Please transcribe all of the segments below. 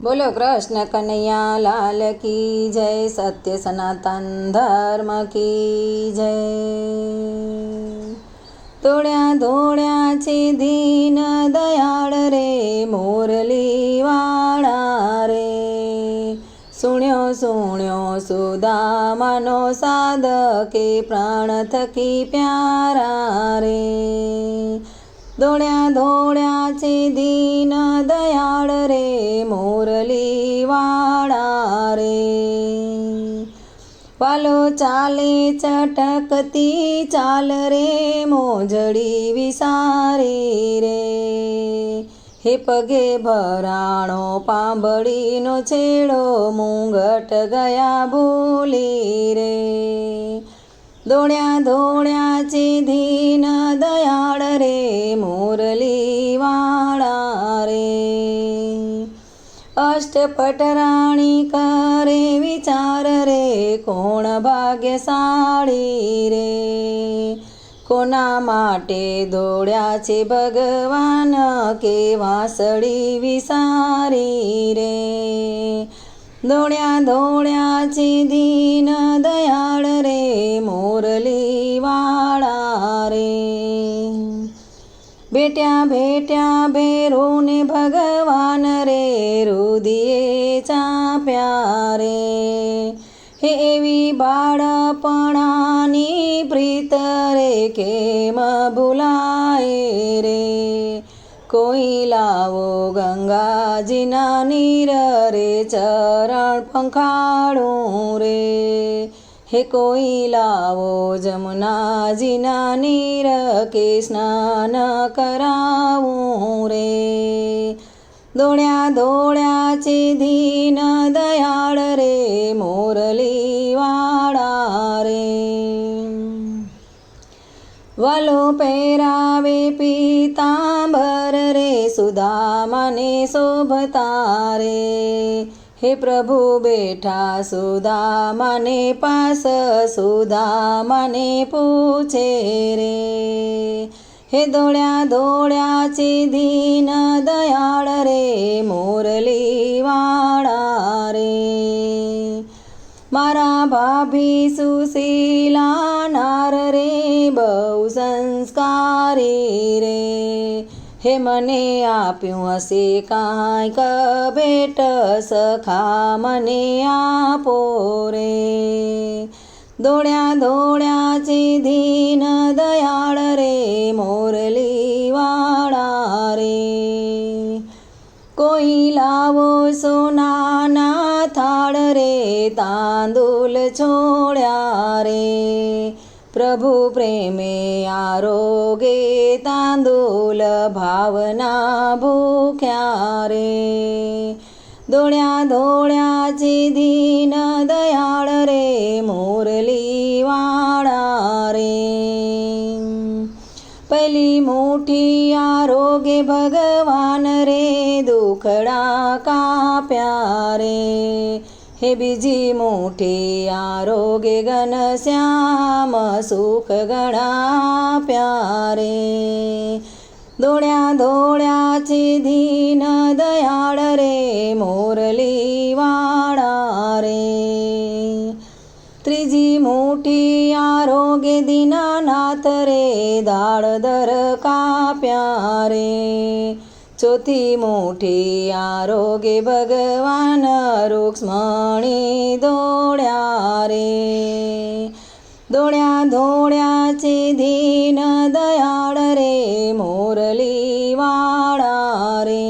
बोलो कृष्ण कन्हैया लाल की जय। सत्य सनातन धर्म की जय। तोड्या धोड्याचे दीन दयाळ रे मोरली वाळा रे। सुण्यो सुण्यो सुदामानो साधके प्राण थकी प्यारा रे। धोड्या धोड्याचे दीन दयाळ रे मोरली वाळा रे। वालो चाले चटकती चाल रे मोजडी विसारी रे। हे पगे भराणो पांबड़ीनो छेड़ो मुंगट गया भूली रे। धोड्या धोड्याचे दीन दयाळ रे मोरली वाळा रे। अष्टपटराणी करे विचार रे कोण भाग्यशाળી रे। कोना माटे धोड्याचे भगवान के वासળી विसारी रे। धोड्या धोड्याचे दीन दयाळ रे मोरली वाळा रे। भेट्या भेट्या भेरोने भगवान रे हृदये चाप्या रे। हे एवी बाळपणानी प्रीत रे केम भुलाए रे। कोई लावो गंगाजीना नीर रे चरण पंखाड़ूं रे। हे कोई लावो जमुनाजीना नीर के स्नान करावूं रे। धोड्या धोड्याचे दीन दयाळ रे मोरली वाळा रे। वालो पेरावे पीतांबर रे सुदामाने शोभता रे। हे प्रभु बैठा सुदामाने पास सुदामाने पूछे रे। हे धोड्या धोड्याचे दीन दयाळ रे मोरली वाळा रे। मारा भाभी सुशीला नार रे बहु संस्कारी रे। हे मने आप्યું હશે કાંઈક ભેટ સખા મને આપો રે। ધોડ્યા ધોડ્યાचे दीन दयाळ रे मोरली वाळा रे। कोई लावो सोनाना थाळ रे तांदूल छोड्या रे। प्रभु प्रेमे आरोगे तांदूल भावना भूख्या रे। धोड्या धोड्याचे दीन दयाळ रे मोरली वाळा रे। पहिली मोठी आरोगे भगवान रे दुखड़ा काप्या रे। हे बीजी मोठी आरोगे घनश्याम सुख घणा प्यारे। धोड्या धोड्याचे दीन दयाळ रे मोरली वाळा रे। त्रीजी मोठी आरोगे दीनानाथ रे दाळदर काप्या रे। चौथी मोठी आरोगे भगवान रुक्ष्मणी धोड्या रे। धोड्या धोड्याचे दीन दयाळ रे मोरली वाळा रे।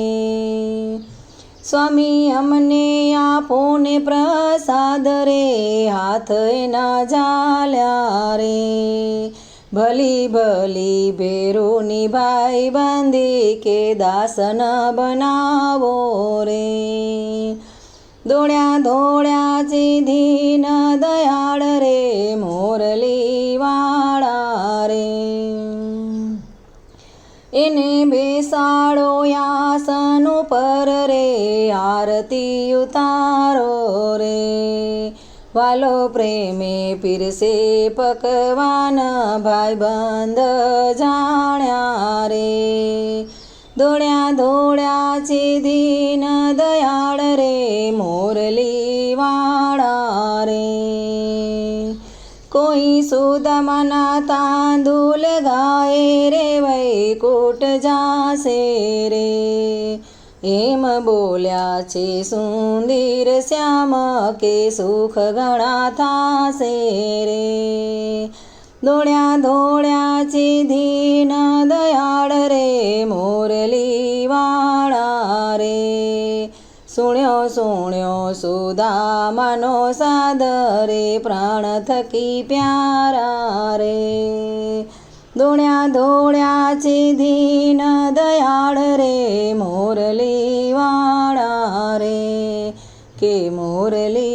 स्वामी अमने आपो ने प्रसाद रे हाथ एना झाल्या रे। भली भली भेरोनी भाई बांधी के दासन बनावो रे। धोड्या धोड्याचे दीन दयाळ रे मोरली वाळा रे। एने बेसाड़ो यासन पर रे आरती उतारो रे। वालो प्रेमे पीरसे पकवान भाई बंद जाण्या रे। દોડ્યા દોડ્યા છે દીન દયાળ રે મોરલી વાળા રે. કોઈ સુદામાના તાંદુલ ગાય રે વૈકુંઠ જાશે રે. એમ બોલ્યા છે સુંદર શ્યામ કે સુખ ઘણા થાશે રે. દોડ્યા દોડ્યા છે દીન દયાળ રે મોરલી વાળા રે. સુણ્યો સુણ્યો સુદામાનો સાદ રે પ્રાણ થકી પ્યારા રે. દોડ્યા દોડ્યા છે દીન દયાળ રે મોરલી વાળા રે કે મોરલી